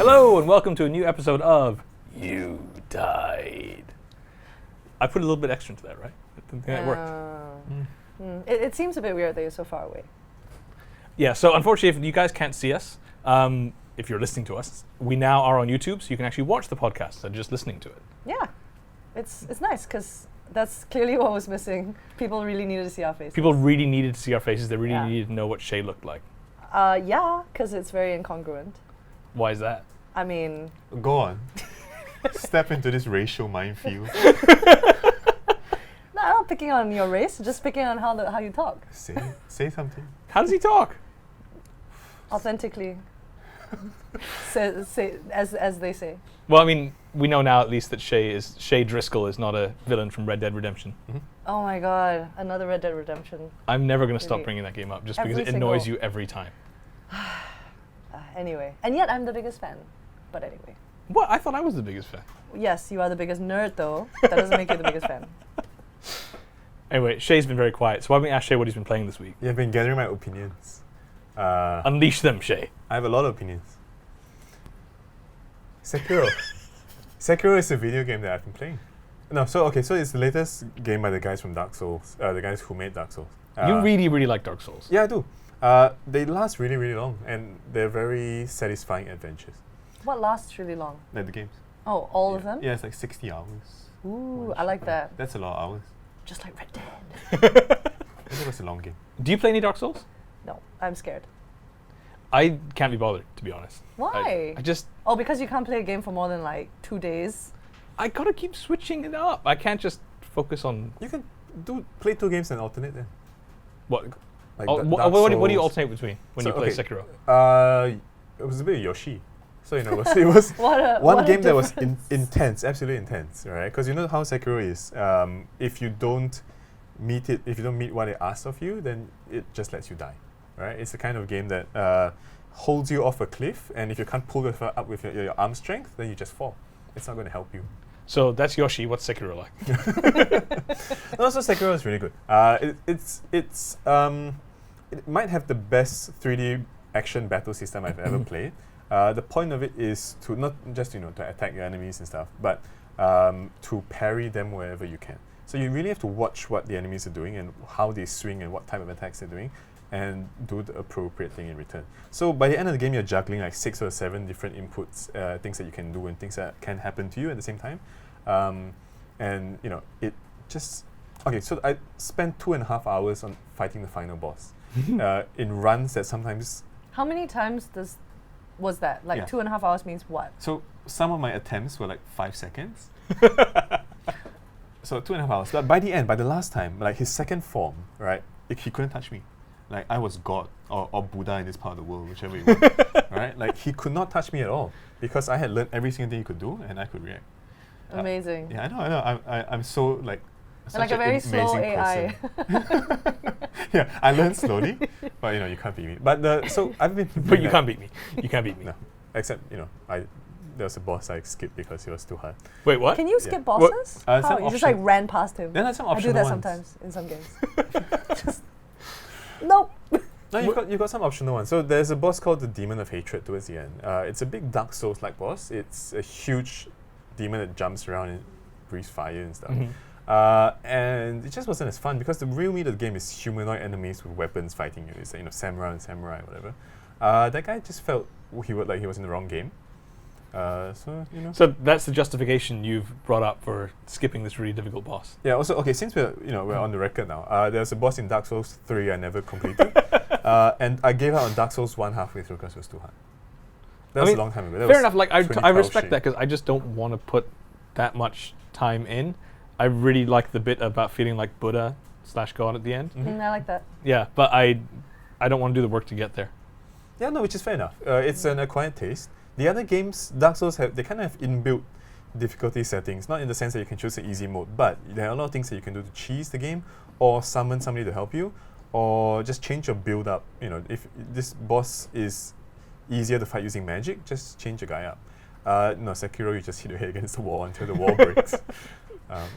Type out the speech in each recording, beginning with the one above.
Hello and welcome to a new episode of You Died. I put a little bit extra into that, right? I think that worked. It seems a bit weird that you're so far away. Yeah, so unfortunately, if you guys can't see us, if you're listening to us, we now are on YouTube, so you can actually watch the podcast instead of just listening to it. Yeah, it's nice because that's clearly what was missing. People really needed to see our faces. People really needed to see our faces. They really needed to know what Shea looked like. Yeah, because it's very incongruent. Why is that? I mean... Go on. Step into this racial minefield. No, I'm not picking on your race, just picking on how you talk. Say something. How does he talk? Authentically. say as they say. Well, I mean, we know now at least that Shea Driscoll is not a villain from Red Dead Redemption. Mm-hmm. Oh my god, another Red Dead Redemption. I'm never going to stop bringing that game up just because it annoys you every time. Anyway, and yet I'm the biggest fan. But anyway. What? I thought I was the biggest fan. Yes, you are the biggest nerd though. That doesn't make you the biggest fan. Anyway, Shea's been very quiet, so why don't we ask Shea what he's been playing this week? Yeah, I've been gathering my opinions. Unleash them, Shea. I have a lot of opinions. Sekiro. Sekiro is a video game that I've been playing. No, so it's the latest game by the guys from Dark Souls, the guys who made Dark Souls. You really, really like Dark Souls. Yeah, I do. They last really, really long, and they're very satisfying adventures. What lasts really long? Like the games. Oh, all of them? Yeah, it's like 60 hours. Ooh, I like that. That's a lot of hours. Just like Red Dead. It was a long game. Do you play any Dark Souls? No, I'm scared. I can't be bothered, to be honest. Why? I just... Oh, because you can't play a game for more than like 2 days? I gotta keep switching it up. I can't just focus on... You can play 2 games and alternate then. What? Like what do you alternate between when you play Sekiro? It was a bit of Yoshi. So, you know, it was one game that was intense, absolutely intense, right? Because you know how Sekiro is. If you don't meet what it asks of you, then it just lets you die, right? It's the kind of game that holds you off a cliff, and if you can't pull yourself up with your arm strength, then you just fall. It's not going to help you. So that's Yoshi. What's Sekiro like? No, so Sekiro is really good. It might have the best 3D action battle system I've ever played. The point of it is to not just to attack your enemies and stuff, but to parry them wherever you can. So you really have to watch what the enemies are doing and how they swing and what type of attacks they're doing, and do the appropriate thing in return. So by the end of the game, you're juggling like 6 or 7 different inputs, things that you can do and things that can happen to you at the same time. And it just... Okay, so I spent 2.5 hours on fighting the final boss in runs that sometimes... How many times was that? Like 2.5 hours means what? So some of my attempts were like 5 seconds. So 2.5 hours. But by the end, by the last time, like his second form, right, he couldn't touch me. Like I was God or Buddha in this part of the world, whichever you want. Right? Like he could not touch me at all because I had learned every single thing he could do and I could react. Amazing. Yeah, I know. I'm so like... Like a very slow AI. Yeah, I learned slowly, but you can't beat me. But so I've been... But you can't beat me. You can't beat me. No, except there was a boss I skipped because he was too hard. Wait, what? Can you skip bosses? How? You just like ran past him. Then some I do that ones. sometimes in some games. Just nope. No, you got some optional ones. So there's a boss called the Demon of Hatred towards the end. It's a big Dark Souls-like boss. It's a huge demon that jumps around and breathes fire and stuff. Mm-hmm. And it just wasn't as fun because the real meat of the game is humanoid enemies with weapons fighting you. It's samurai and samurai, whatever. That guy just felt he was in the wrong game. So that's the justification you've brought up for skipping this really difficult boss. Yeah. Also, okay, since we're on the record now, there's a boss in Dark Souls 3 I never completed, and I gave up on Dark Souls 1 halfway through because it was too hard. That was a long time ago. Fair enough. Like I respect that because I just don't want to put that much time in. I really like the bit about feeling like Buddha / God at the end. Mm-hmm. I like that. Yeah, but I don't want to do the work to get there. Yeah, no, which is fair enough. It's an acquired taste. The other games, Dark Souls they kind of have inbuilt difficulty settings, not in the sense that you can choose the easy mode, but there are a lot of things that you can do to cheese the game, or summon somebody to help you, or just change your build up. If this boss is easier to fight using magic, just change your guy up. No, Sekiro, you just hit your head against the wall until the wall breaks.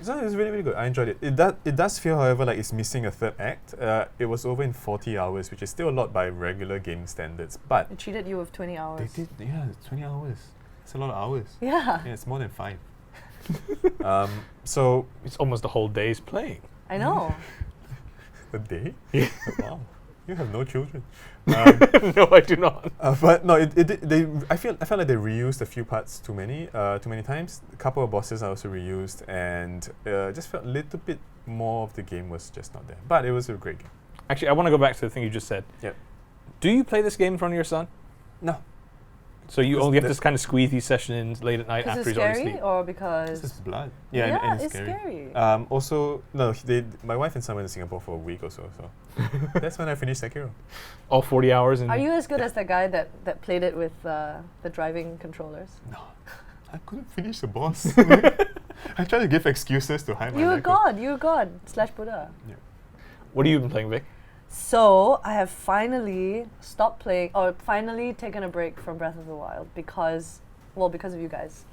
So it's really, really good. I enjoyed it. It does feel, however, like it's missing a third act. It was over in 40 hours, which is still a lot by regular game standards. But It treated you with 20 hours. they did, yeah, 20 hours. It's a lot of hours. Yeah. Yeah, it's more than 5. So It's almost a whole day's playing. I know. a day? Yeah. Wow, you have no children. No, I do not. But no, I felt like they reused a few parts too many times. A couple of bosses are also reused, and just felt a little bit more of the game was just not there. But it was a great game. Actually, I want to go back to the thing you just said. Yep. Do you play this game in front of your son? No, So you Is only have the- to kind of squeeze these sessions in late at night Because after it's he's already scary, asleep. or this because is blood. Yeah, and it's scary. Also, no, my wife and son went to Singapore for a week or so. So that's when I finished Sekiro. All 40 hours. And Are you as good as that guy that played it with the driving controllers? No, I couldn't finish the boss. I tried to give excuses to hide my You were lack of- God. You were God / Buddha. What have you been playing, Vic? So I have finally stopped playing, or finally taken a break from Breath of the Wild because of you guys.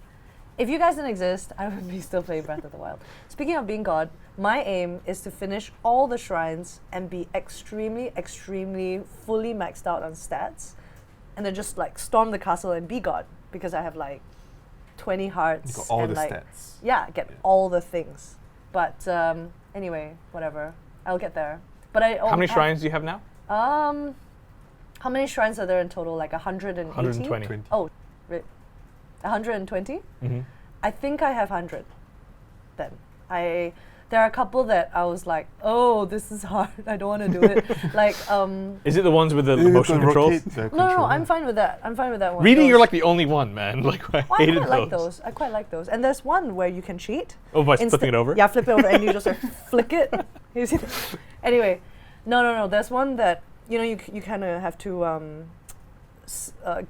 If you guys didn't exist, I would be still playing Breath of the Wild. Speaking of being God, my aim is to finish all the shrines and be extremely, extremely fully maxed out on stats, and then just like storm the castle and be God, because I have like 20 hearts. You got all and the like, stats. Yeah, get Yeah. all the things. But anyway, whatever. I'll get there. But I How many shrines do you have now? How many shrines are there in total? Like 180? 120. 20. Oh, 120? Mm-hmm. I think I have 100 then. There are a couple that I was like, oh, this is hard. I don't want to do it. Like, Is it the ones with the You motion can controls? rotate the no, controller. I'm fine with that. I'm fine with that one. Really, you're those. like the only one, man. Like I Well, I hated quite like those. those. I quite like those. And there's one where you can cheat. Oh, by flipping it over? Yeah, flip it over and you just like flick it. You see that? Anyway, no. There's one that, you kind of have to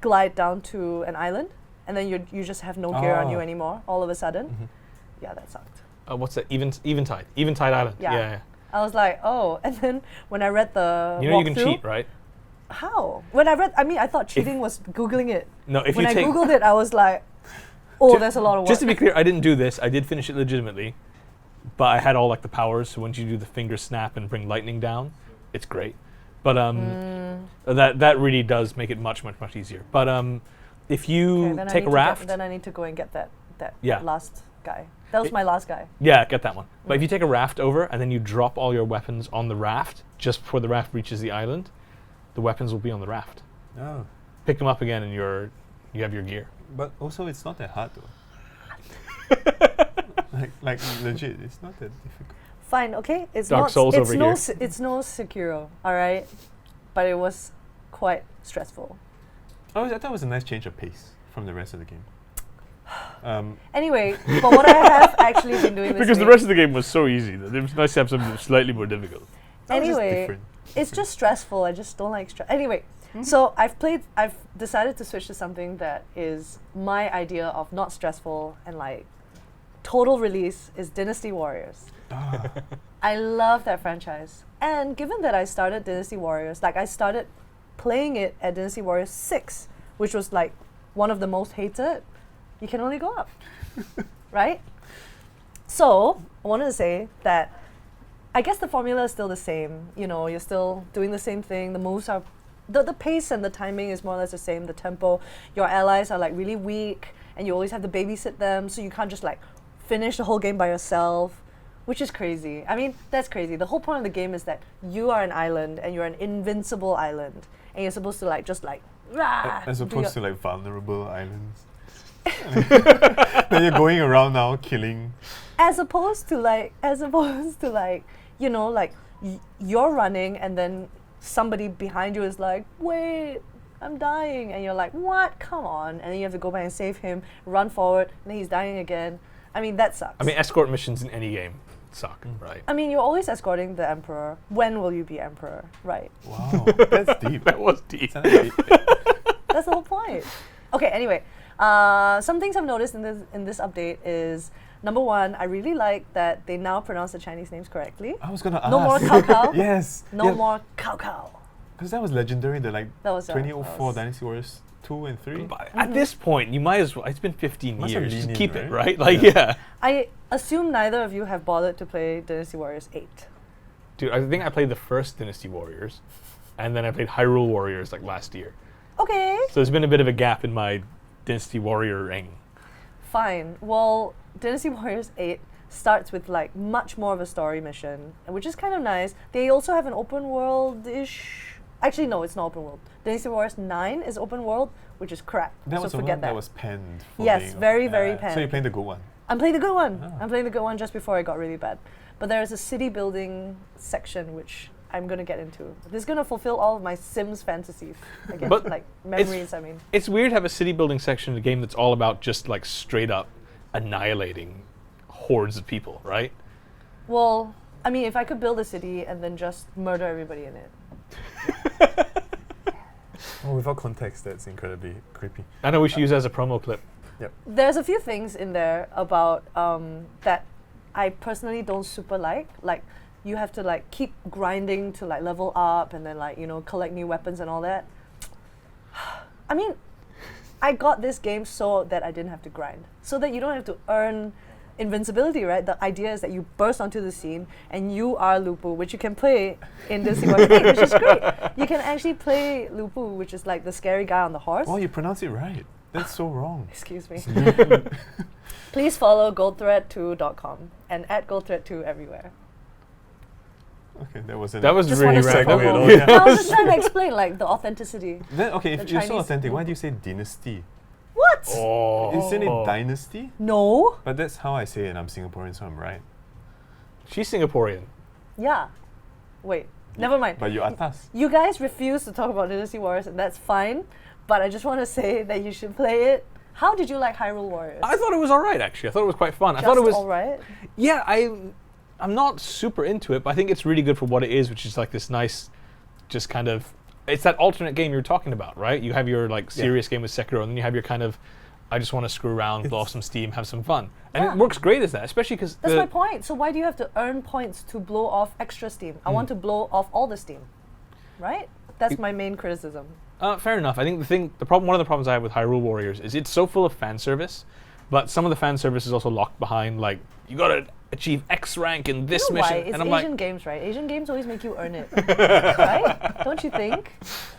glide down to an island, and then you just have no gear on you Oh. anymore all of a sudden. Mhm. Yeah, that sucked. What's that? Eventide Island. Yeah. I was like, oh. And then when I read the You know you can walkthrough- cheat, right? How? I thought cheating was Googling it. No, if When you I take Googled it, I was like, oh, Ju- there's a lot of work. just to be clear, I didn't do this. I did finish it legitimately, but I had all like the powers. So once you do the finger snap and bring lightning down, it's great. But that really does make it much easier. But if you Okay, then I take need a to raft, then I need to go and get that Yeah. last guy. That was my last guy. yeah, get that one. But if you take a raft over and then you drop all your weapons on the raft just before the raft reaches the island, the weapons will be on the raft. Oh. Pick them up again, and you have your gear. But also, it's not that hard though. like legit, it's not that difficult. Fine, okay. It's Dark not. Souls it's over no. here. It's no Sekiro, all right. But it was quite stressful. I thought it was a nice change of pace from the rest of the game. Anyway, but what I have actually been doing this Because the week- rest of the game was so easy that it was nice to have something slightly more difficult. That was just Anyway, different. it's just stressful. I just don't like stress. Anyway, so I've decided to switch to something that is my idea of not stressful and like total release is Dynasty Warriors. Ah. I love that franchise. And given that I started Dynasty Warriors, like I started playing it at Dynasty Warriors 6, which was like one of the most hated, you can only go up, right? So I wanted to say that I guess the formula is still the same. You're still doing the same thing. The moves are, the pace and the timing is more or less the same. The tempo, your allies are like really weak, and you always have to babysit them, so you can't just like finish the whole game by yourself, which is crazy. I mean, that's crazy. The whole point of the game is that you are an island, and you're an invincible island, and you're supposed to like just like rah, As do opposed to your- like vulnerable islands. Then you're going around now killing. as opposed to like you're running and then somebody behind you is like, wait, I'm dying, and you're like, what? Come on. And then you have to go back and save him, run forward, and then he's dying again. I mean, that sucks. I mean, escort missions in any game suck, right? I mean, you're always escorting the emperor. When will you be emperor? Right. Wow, that's deep. That was deep. Sounded like- That's the whole point. Okay, anyway, some things I've noticed in this update is, number one, I really like that they now pronounce the Chinese names correctly. I was gonna ask. No more Cao Cao. Yes. No more Cao Cao. Because that was legendary. The like That was 2004 was- Dynasty Warriors 2 and 3. But at this point, you might as well. It's been 15 Must have years. Just leaned keep in, it, right? right? Like, yeah. I assume neither of you have bothered to play Dynasty Warriors 8. Dude, I think I played the first Dynasty Warriors, and then I played Hyrule Warriors like last year. Okay. So there's been a bit of a gap in my Dynasty Warrior-ing. Fine. Well, Dynasty Warriors 8 starts with like much more of a story mission, which is kind of nice. They also have an open world-ish. Actually, no, it's not open world. Dynasty Warriors 9 is open world, which is crap. That so was the forget one that. that was penned. For Yes, being very, op- very So penned. you're playing the good one. I'm playing the good one. Oh. I'm playing the good one just before it got really bad. But there is a city building section which I'm gonna get into. This is gonna fulfill all of my Sims fantasies. Again, But like memories. I mean, It's weird to have a city building section in a game that's all about just like straight up annihilating hordes of people, right? well, I mean, if I could build a city and then just murder everybody in it. Oh, without context, that's incredibly creepy. I know we should use it as a promo clip. There's a few things in there about that I personally don't super like. Like, you have to like keep grinding to like level up and then like, you know, collect new weapons and all that. I mean, I got this game so that I didn't have to grind. So that you don't have to earn invincibility, right? The idea is that you burst onto the scene and you are Lupu, which you can play in this which is great. You can actually play Lupu, which is like the scary guy on the horse. Oh, you pronounce it right. That's so wrong. Excuse me. Please follow goldthread2.com and at goldthread2 everywhere. Okay, that wasn't. That was Just really wanna say random. segue at all, Yeah. yeah. No, I was just trying to explain like the authenticity. Then, okay, if The you're so Chinese- authentic, why do you say dynasty? What? Oh. Isn't it dynasty? No. But that's how I say it, and I'm Singaporean, so I'm right. She's Singaporean. Yeah. Wait. Never mind. But you're atas. You guys refuse to talk about Dynasty Warriors, and that's fine. But I just want to say that you should play it. How did you like Hyrule Warriors? I thought it was alright, actually. I thought it was quite fun. Just I thought it was. alright. Yeah, I'm not super into it, but I think it's really good for what it is, which is like this nice, just kind of. It's that alternate game you're talking about, right? You have your like serious game with Sekiro, and then you have your kind of, I just want to screw around, blow off some steam, have some fun, and Yeah. it works great as that, especially because That's my point. So why do you have to earn points to blow off extra steam? I want to blow off all the steam, right? That's my main criticism. Fair enough. I think one of the problems I have with Hyrule Warriors is it's so full of fan service, but some of the fan service is also locked behind like you gotta achieve X rank in this You know mission, why? It's and I'm Asian like, games, right? Asian games always make you earn it, right? Don't you think?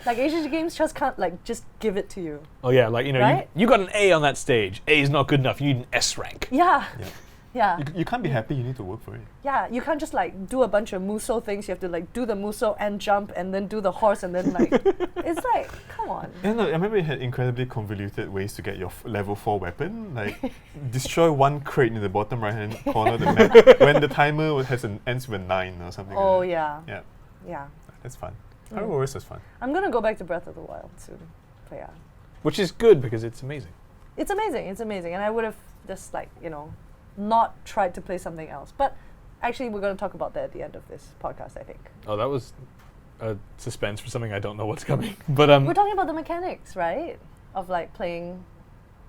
Like Asian games just can't like just give it to you. oh yeah, like you know, Right? you got an A on that stage. A is not good enough. You need an S rank. Yeah, Yeah. yeah, You can't be happy, you need to work for it. yeah. You can't just like do a bunch of muso things. You have to like do the muso and jump and then do the horse and then like it's like come on. Yeah, no, I remember it had incredibly convoluted ways to get your level 4 weapon. Like, destroy one crate in the bottom right-hand corner of the map when the timer ends with a 9 or something. Oh like that. yeah, Yeah, yeah. that's fun. Mm. Hyrule Warriors was fun. I'm gonna go back to Breath of the Wild soon. But yeah, Which is good because it's amazing. it's amazing. It's amazing, and I would have just like not tried to play something else. But actually, we're gonna talk about that at the end of this podcast. I think. Oh, that was a suspense for something I don't know what's coming. But We're talking about the mechanics, right? Of like playing,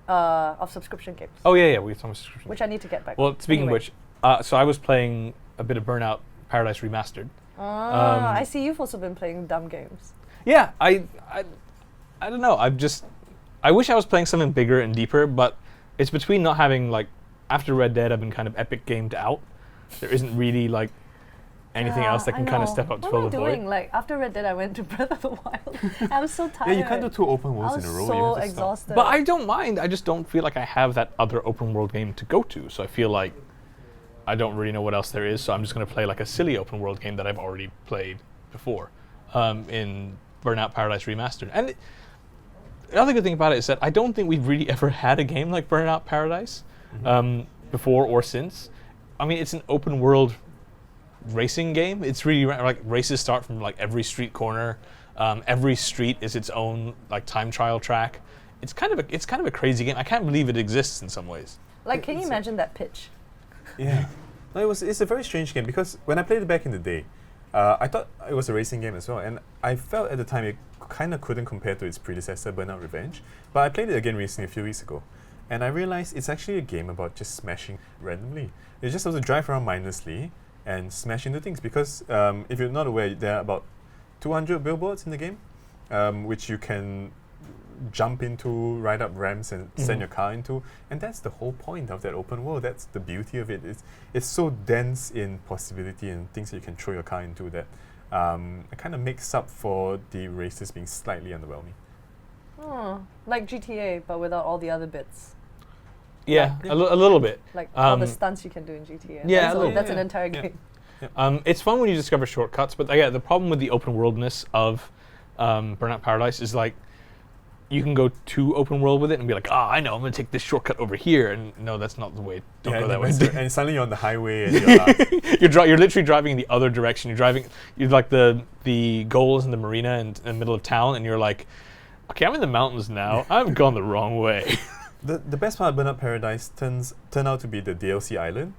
of subscription games, oh yeah, we have some subscription. which I need to get back. Well, on. speaking Anyway. of which, so I was playing a bit of Burnout Paradise Remastered. I see you've also been playing dumb games. Yeah, I don't know. I wish I was playing something bigger and deeper, but it's between not having like after Red Dead, I've been kind of epic gamed out. There isn't really like anything else that I can kind of know. step up to What fill am I the doing? void. Like after Red Dead, I went to Breath of the Wild. I'm so tired. Yeah, you can't do 2 open I worlds was in a row. so you have to stop. exhausted. But I don't mind. I just don't feel like I have that other open world game to go to. So I feel like I don't really know what else there is. So I'm just going to play like a silly open world game that I've already played before in Burnout Paradise Remastered. And the other good thing about it is that I don't think we've really ever had a game like Burnout Paradise before or since. I mean, it's an open world racing game. It's really like races start from like every street corner. Every street is its own like time trial track. It's kind of a crazy game. I can't believe it exists in some ways. like, can you It's a- imagine that pitch? Yeah. No, it's a very strange game because when I played it back in the day, I thought it was a racing game as well, and I felt at the time it kind of couldn't compare to its predecessor, Burnout Revenge. But I played it again recently, a few weeks ago, and I realized it's actually a game about just smashing randomly. You're just supposed to drive around mindlessly and smash into things because if you're not aware, there are about 200 billboards in the game, which you can jump into, ride up ramps and send your car into. And that's the whole point of that open world. That's the beauty of it. It's so dense in possibility and things that you can throw your car into that it kind of makes up for the races being slightly underwhelming. Oh, like GTA, but without all the other bits. Yeah, a little bit. Like all the stunts you can do in GTA. Yeah, that's an entire game. It's fun when you discover shortcuts, but the problem with the open worldness of Burnout Paradise is like you can go too open world with it and be like, I know, I'm going to take this shortcut over here, and no, that's not the way. Don't go that way. And suddenly you're on the highway and you're lost. You're literally driving in the other direction. You're like the goal is in the marina in the middle of town, and you're like, okay, I'm in the mountains now. I've gone the wrong way. The best part of Burnout Paradise turned out to be the DLC island,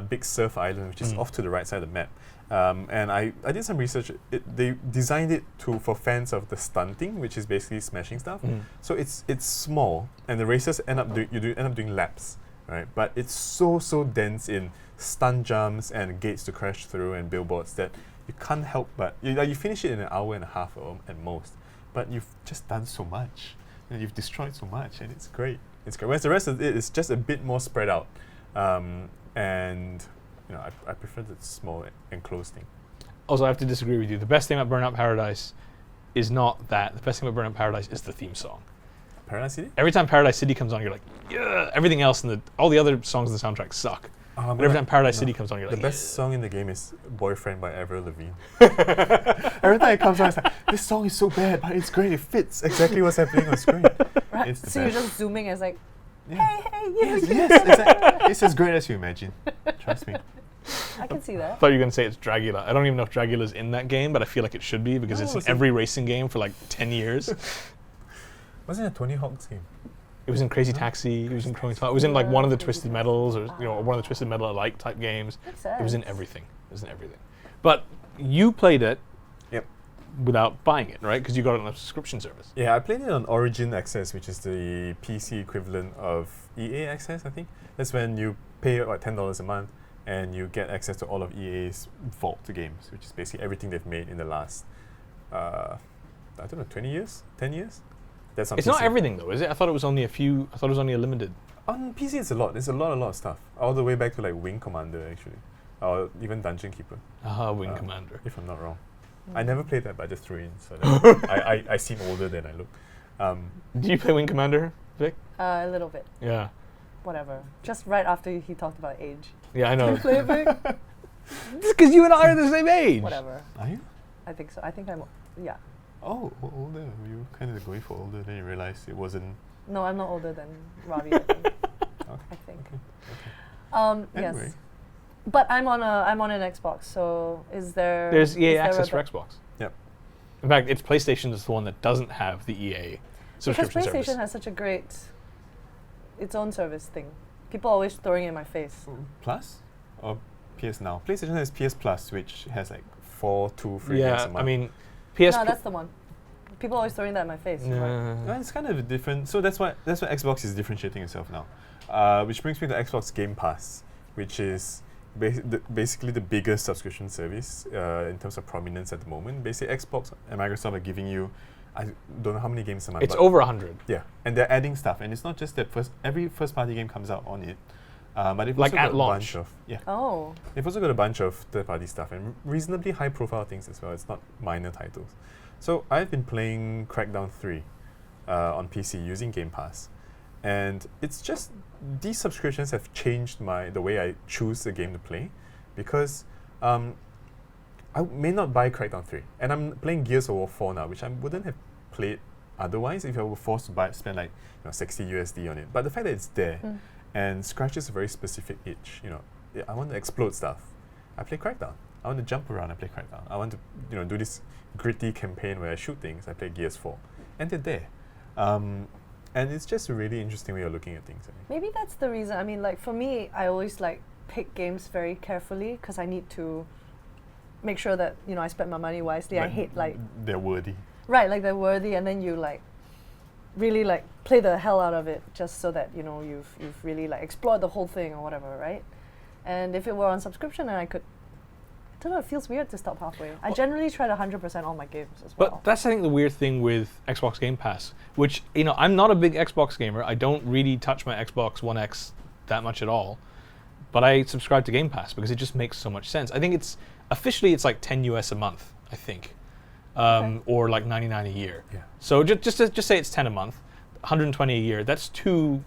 Big Surf Island, which is off to the right side of the map. And I did some research. They designed it for fans of the stunting, which is basically smashing stuff. So it's small, and the races end up doing laps, right? But it's so dense in stunt jumps and gates to crash through and billboards that you can't help but you finish it in an hour and a half at most. But you've just done so much, and you've destroyed so much, and it's great. It's great. Whereas the rest of it is just a bit more spread out, and I prefer the small enclosed thing. Also, I have to disagree with you. The best thing about Burnout Paradise is not that. The best thing about Burnout Paradise is the theme song. Paradise City? Every time Paradise City comes on, you're like, yeah. Everything else all the other songs in the soundtrack suck. But every time Paradise City comes on, you're like, the best song in the game is Boyfriend by Avril Lavigne. Every time it comes on, it's like, this song is so bad, but it's great. It fits exactly what's happening on screen. Right. It's the So best. you're just zooming as like, Yeah. hey, Yes, it's as great as you imagine. Trust me. I can see I that. thought you were going to say it's Dragula. I don't even know if Dragula's in that game, but I feel like it should be because No, it's in it's every racing game for like 10 years. Wasn't it a Tony Hawk's game? It was in Crazy Taxi. It was in It was in like one of the Twisted Metals, or one of the Twisted Metal alike type games. Makes It was in sense. everything. It was in everything. But you played it. Yep. Without buying it, right? Because you got it on a subscription service. Yeah, I played it on Origin Access, which is the PC equivalent of EA Access, I think. That's when you pay $10 a month and you get access to all of EA's vault games, which is basically everything they've made in the last, 20 years? 10 years? That's on It's PC. not everything though, is it? I thought it was only a few. I thought it was only a limited. On PC, it's a lot. There's a lot of stuff. All the way back to like Wing Commander, actually. Or even Dungeon Keeper, Wing Commander. if I'm not wrong. I never played that, but I just threw it in. So that I seem older than I look. Do you play Wing Commander, Vic? A little bit. Yeah. Whatever. Just right after he talked about age. Yeah, I know. Play it back? Because you and I are the same age. Whatever. Are you? I think so. I think I'm. Yeah. Oh, older. You were kind of going for older, then you realized it wasn't. No, I'm not older than Ravi. I think. I think. Anyway. Yes. But I'm on an Xbox. So is there? There's EA is there access a for Xbox. Yep. In fact, it's PlayStation is the one that doesn't have the EA subscription because PlayStation service. has such a great, its own service thing. People are always throwing it in my face. Plus? Or PS Now? PlayStation has PS Plus, which has like 4 2 free games a Yeah, month. I mean, PS. No, that's the one. People are always throwing that in my face. Right? Well, it's kind of different. So that's why Xbox is differentiating itself now. Which brings me to Xbox Game Pass, which is basically the biggest subscription service in terms of prominence at the moment. Basically, Xbox and Microsoft are giving you, I don't know how many games a month. It's but over 100. Yeah, and they're adding stuff, and it's not just that every first-party game comes out on it, but they've Like also at got launch. a bunch of Oh. They've also got a bunch of third-party stuff and reasonably high-profile things as well. It's not minor titles. So I've been playing Crackdown 3 on PC using Game Pass, and it's just these subscriptions have changed the way I choose the game to play, because I may not buy Crackdown 3, and I'm playing Gears of War 4 now, which I wouldn't have played otherwise if I were forced to spend like 60 USD on it. But the fact that it's there and scratches a very specific itch, I want to explode stuff. I play Crackdown. I want to jump around. I play Crackdown. I want to do this gritty campaign where I shoot things. I play Gears 4, and they're there. And it's just a really interesting way of looking at things. Maybe that's the reason. I mean, like for me, I always pick games very carefully because I need to make sure that I spend my money wisely. I hate they're worthy. Right, they're worthy, and then you really play the hell out of it just so that you've really explored the whole thing or whatever, right? And if it were on subscription, then I could I don't know, it feels weird to stop halfway. I generally try to 100% all my games as well. But that's, I think, the weird thing with Xbox Game Pass, which, I'm not a big Xbox gamer. I don't really touch my Xbox One X that much at all. But I subscribe to Game Pass because it just makes so much sense. I think it's like 10 US a month, I think. Or like 99 a year. Yeah. So just say it's 10 a month, 120 a year. That's $60.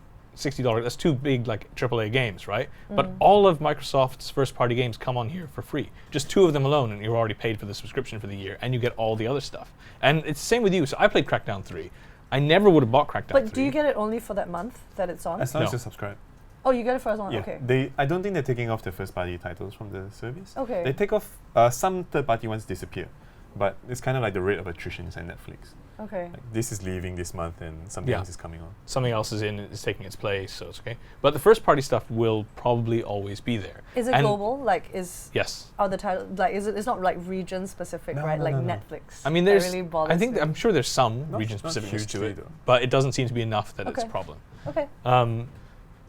That's two big like AAA games, right? But all of Microsoft's first-party games come on here for free. Just 2 of them alone, and you're already paid for the subscription for the year, and you get all the other stuff. And it's the same with you. So I played Crackdown 3. I never would have bought Crackdown 3. But do you get it only for that month that it's on? As long as No. you subscribe. Oh, you get it for as long? Yeah. Okay. I don't think they're taking off the first-party titles from the service. Okay. They take off some third-party ones disappear, but it's kind of like the rate of attrition inside Netflix. Okay. Like this is leaving this month and something else is coming on. Something else is taking its place, so it's okay. But the first-party stuff will probably always be there. Is it And global? Like, Yes. are the title like? Is it? It's not like region specific, No, right? no, like no, no. Netflix. I mean, That there's. really bothers I think me. I'm sure there's some Not region-specificness to hugely it, though. but it doesn't seem to be enough that it's a Okay. problem. Okay.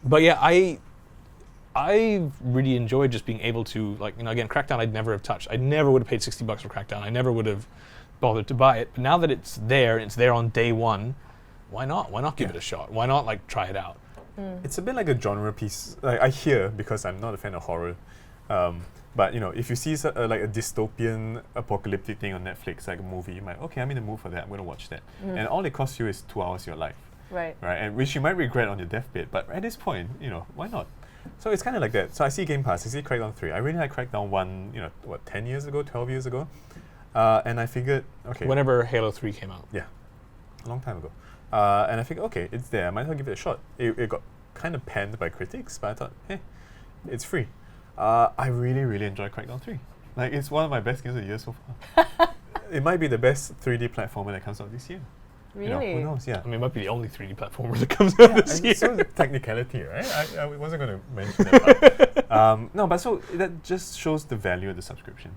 But yeah, I really enjoyed just being able to, like, again, Crackdown I'd never have touched. I never would have paid $60 for Crackdown. I never would have bothered to buy it. But now that it's there, and it's there on day one, why not? Why not give it a shot? Why not, like, try it out? It's a bit like a genre piece. Like I hear, because I'm not a fan of horror, but if you see like a dystopian apocalyptic thing on Netflix, like a movie, you might, okay, I'm in the mood for that. I'm going to watch that. And all it costs you is 2 hours of your life. Right. Right, and which you might regret on your deathbed, but at this point, why not? So it's kind of like that. So I see Game Pass, I see Crackdown 3. I really like Crackdown 1, 10 years ago, 12 years ago? And I figured, okay. Whenever Halo 3 came out. Yeah, a long time ago. And I figured, okay, it's there, I might as well give it a shot. It got kind of panned by critics, but I thought, hey, it's free. I really, really enjoy Crackdown 3. Like, it's one of my best games of the year so far. It might be the best 3D platformer that comes out this year. Really? Who knows? Yeah. I mean, it might be the only 3D platformer that comes out this And year. so the technicality, right? I wasn't going to mention that part. No, but so that just shows the value of the subscription.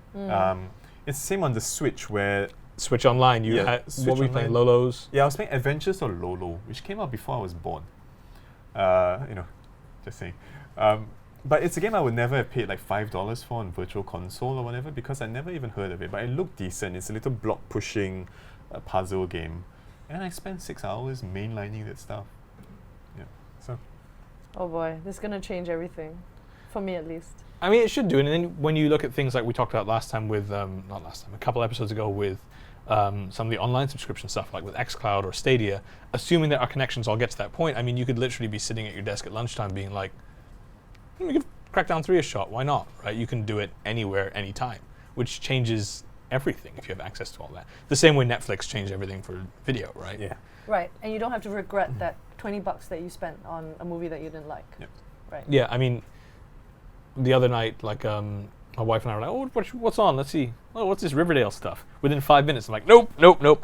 It's the same on the Switch where... Switch Online, you Yeah, had, Switch what were you playing, Online. Lolo's? Yeah, I was playing Adventures of Lolo, which came out before I was born. Just saying. But it's a game I would never have paid like $5 for on Virtual Console or whatever because I never even heard of it. But it looked decent. It's a little block pushing puzzle game. And I spent 6 hours mainlining that stuff. Yeah. So Oh boy, this is gonna change everything, for me at least. I mean, it should do. And then when you look at things like we talked about last time with, not last time, a couple episodes ago with some of the online subscription stuff, like with xCloud or Stadia, assuming that our connections all get to that point, I mean, you could literally be sitting at your desk at lunchtime being like, give Crackdown 3 a shot, why not, right? You can do it anywhere, anytime, which changes everything if you have access to all that. The same way Netflix changed everything for video, right? yeah. Right, and you don't have to regret that $20 that you spent on a movie that you didn't like. Yep. Right. Yeah, I mean, the other night, like, my wife and I were like, oh, what's on? Let's see. Oh, what's this Riverdale stuff? Within 5 minutes, I'm like, nope, out, nope,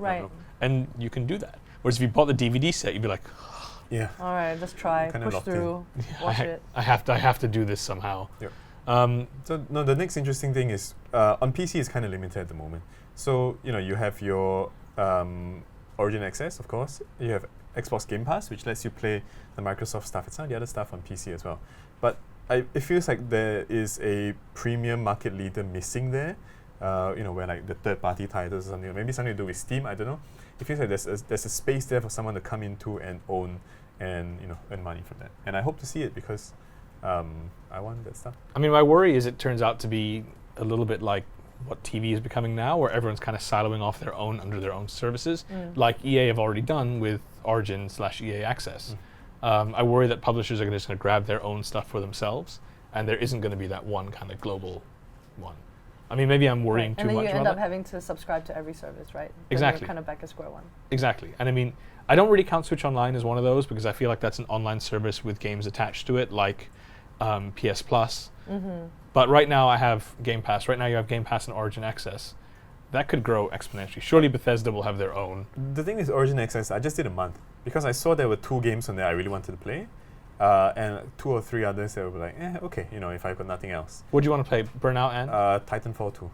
Right. nope. And you can do that. Whereas if you bought the DVD set, you'd be like, Yeah. All right, let's try, Kinda push locked in. through, watch it. I have to do this somehow. Yep. Um, So no, the next interesting thing is on PC it's kind of limited at the moment. So you have your Origin Access, of course. You have Xbox Game Pass, which lets you play the Microsoft stuff. It's not the other stuff on PC as well. But it feels like there is a premium market leader missing there. Where like the third-party titles or something, or maybe something to do with Steam. I don't know. It feels like there's a space there for someone to come into and own and earn money from that. And I hope to see it because I want that stuff. I mean, my worry is it turns out to be a little bit like what TV is becoming now, where everyone's kind of siloing off their own under their own services, like EA have already done with Origin/EA Access. I worry that publishers are just going to grab their own stuff for themselves, and there isn't going to be that one kind of global one. I mean, maybe I'm worrying Right. too And then much you about end up that. having to subscribe to every service, right? Then Exactly. you're kind of back at square one. Exactly. And I mean, I don't really count Switch Online as one of those because I feel like that's an online service with games attached to it, like PS Plus. But right now I have Game Pass. Right now you have Game Pass and Origin Access. That could grow exponentially. Surely Bethesda will have their own. The thing is Origin Access, I just did a month because I saw there were 2 games on there I really wanted to play. And 2 or 3 others that were like, okay, if I've got nothing else. What do you want to play? Burnout and? Titanfall 2.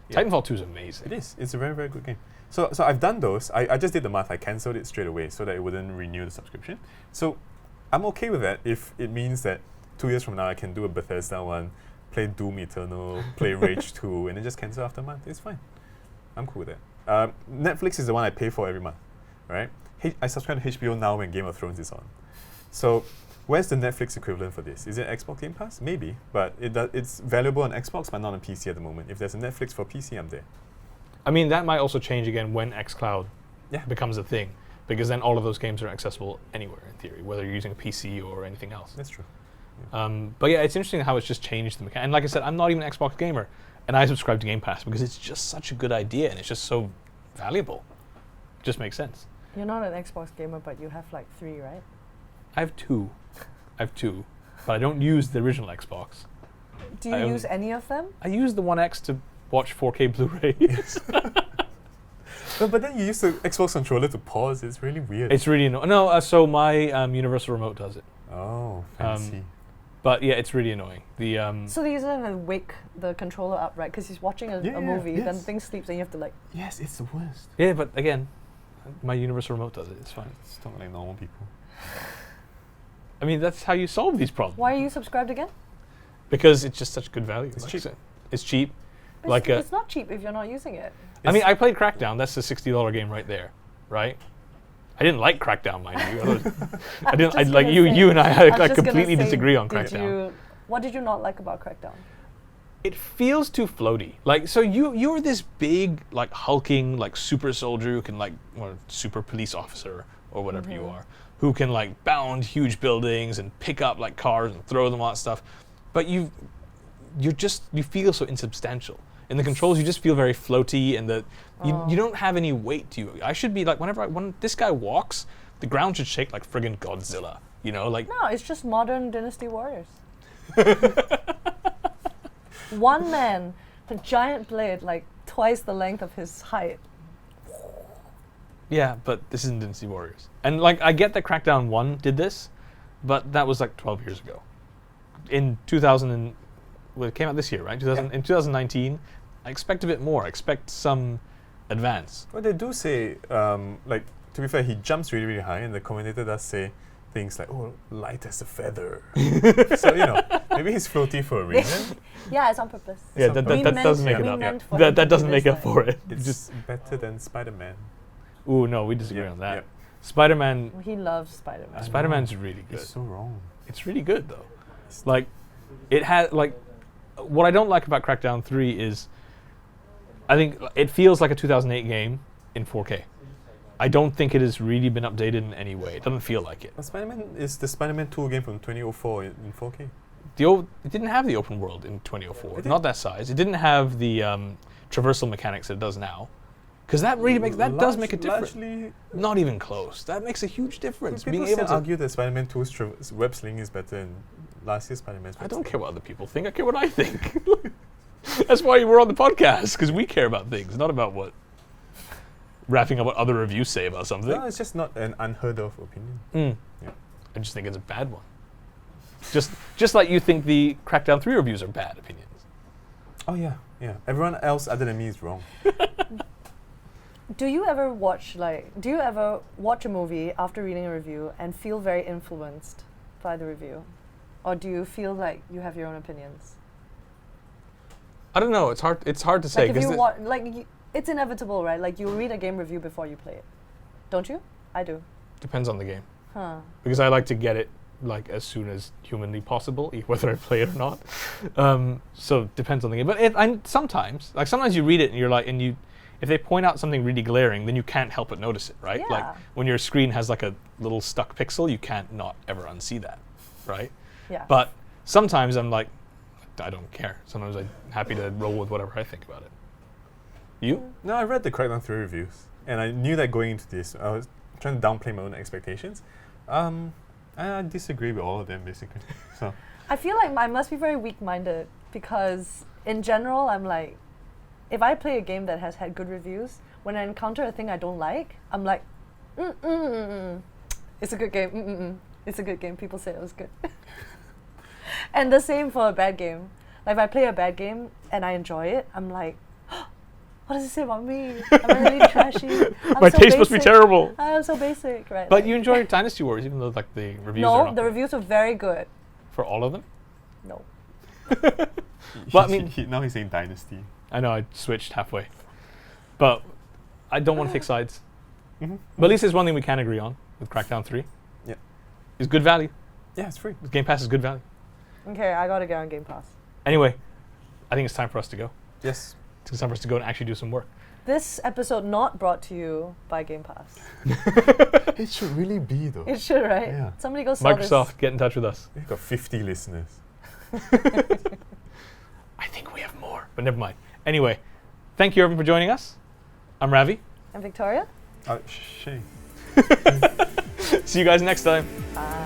Yeah. Titanfall 2 is amazing. It is. It's a very, very good game. So I've done those. I just did the math. I cancelled it straight away so that it wouldn't renew the subscription. So I'm okay with that if it means that 2 years from now I can do a Bethesda one, play Doom Eternal, play Rage 2, and then just cancel after a month. It's fine. I'm cool with that. Netflix is the one I pay for every month, right? I subscribe to HBO Now when Game of Thrones is on. So where's the Netflix equivalent for this? Is it Xbox Game Pass? Maybe, but it's valuable on Xbox but not on PC at the moment. If there's a Netflix for PC, I'm there. I mean, that might also change again when xCloud Yeah. becomes a thing, because then all of those games are accessible anywhere in theory, whether you're using a PC or anything else. That's true. But yeah, it's interesting how it's just changed the mechanic. And like I said, I'm not even an Xbox gamer, and I subscribe to Game Pass because it's just such a good idea and it's just so valuable. It just makes sense. You're not an Xbox gamer, but you have like 3, right? I have two, but I don't use the original Xbox. Do you use any of them? I use the One X to watch 4K Blu-rays. But then you use the Xbox controller to pause. It's really weird. It's really annoying. No, so my Universal Remote does it. Oh, fancy. But yeah, it's really annoying. The So the user has to wake the controller up, right? Because he's watching a movie, then the thing sleeps, and you have to like. Yes, it's the worst. yeah, but again, my Universal Remote does it. It's fine. It's not like normal people. I mean, that's how you solve these problems. Why are you subscribed again? Because it's just such good value. It's like I cheap. said. It's cheap. It's, Like it's not cheap if you're not using it. I mean, I played Crackdown. That's a $60 game right there, right? I didn't like Crackdown, mind you. I didn't. I just like gonna you. say- You and I I was just completely gonna say, disagree on did Crackdown. what did you not like about Crackdown? It feels too floaty. Like, so you're this big, like, hulking, like, super soldier who can, like, or super police officer or whatever you are, who can, like, bound huge buildings and pick up, like, cars and throw them on stuff. But you feel so insubstantial. In the controls, you just feel very floaty, and you don't have any weight to you. I should be like, when this guy walks, the ground should shake like friggin' Godzilla. You know, like. No, it's just modern Dynasty Warriors. One man, a giant blade, like twice the length of his height. Yeah, but this isn't Dynasty Warriors. And like, I get that Crackdown 1 did this, but that was like 12 years ago. In 2000 well, it came out this year, right? In 2019, I expect a bit more. I expect some advance. Well, they do say, like, to be fair, he jumps really, really high, and the commentator does say things like, oh, light as a feather. So, you know, maybe he's floaty for a reason. Yeah, it's on purpose. Yeah, Some that doesn't make we it up. meant for him That to doesn't be make this up way. for it. It's Just, better than Spider-Man. ooh, no, we disagree Yep, on that. yep. Spider-Man, He loves Spider-Man. Spider-Man's really good. It's so wrong. It's really good though. Like, it had like, what I don't like about Crackdown 3 is, I think it feels like a 2008 game in 4K. I don't think it has really been updated in any way. It doesn't feel like it. But Spider-Man is the Spider-Man 2 game from 2004 in 4K. It didn't have the open world in 2004. It Not that size. It didn't have the traversal mechanics that it does now. Because that really does make a difference. Largely, Not even close. That makes a huge difference. people Being able still to argue that Spider-Man 2's web sling is better than last year's Spider-Man's I web don't sling. care what other people think. I care what I think. That's why we're on the podcast, because we care about things, not about wrapping up what other reviews say about something. No, it's just not an unheard of opinion. Yeah. I just think it's a bad one. Just like you think the Crackdown 3 reviews are bad opinions. Oh yeah, yeah. Everyone else other than me is wrong. Do you ever watch a movie after reading a review and feel very influenced by the review? Or do you feel like you have your own opinions? I don't know. It's hard to say. Like if 'cause you it's inevitable, right? Like you read a game review before you play it. Don't you? I do. depends on the game. Huh. Because I like to get it like as soon as humanly possible, whether I play it or not. So it depends on the game. But sometimes you read it and you're like, if they point out something really glaring, then you can't help but notice it, right? Like Yeah. when your screen has like a little stuck pixel, you can't not ever unsee that, right? Yeah. But sometimes I'm like, I don't care. Sometimes I'm happy to roll with whatever I think about it. You? No, I read the Crackdown 3 reviews, and I knew that going into this, I was trying to downplay my own expectations. I disagree with all of them, basically. So I feel like I must be very weak-minded because in general, I'm like, if I play a game that has had good reviews, when I encounter a thing I don't like, I'm like, it's a good game. It's a good game. People say it was good. And the same for a bad game. Like if I play a bad game and I enjoy it, I'm like, what does it say about me? I'm really trashy. My taste must be terrible. I'm so basic, right? But like- you enjoy Dynasty Wars, even though like the reviews are No, not the great. reviews were very good. For all of them? No. Well, I mean- now he's saying Dynasty. I know I switched halfway, but I don't want to take sides. Mm-hmm. But at least there's one thing we can agree on with Crackdown 3. Yeah. Is good value. Yeah, it's free. Game Pass is good value. Okay, I gotta get on Game Pass. Anyway, I think it's time for us to go. Yes. It's time for us to go and actually do some work. This episode not brought to you by Game Pass. It should really be though. It should, right? Yeah. Somebody go sell Microsoft, get in touch with us. We've got 50 listeners. I think we have more, but never mind. Anyway, thank you everyone for joining us. I'm Ravi. this. And Victoria? Shay. See you guys next time. Bye.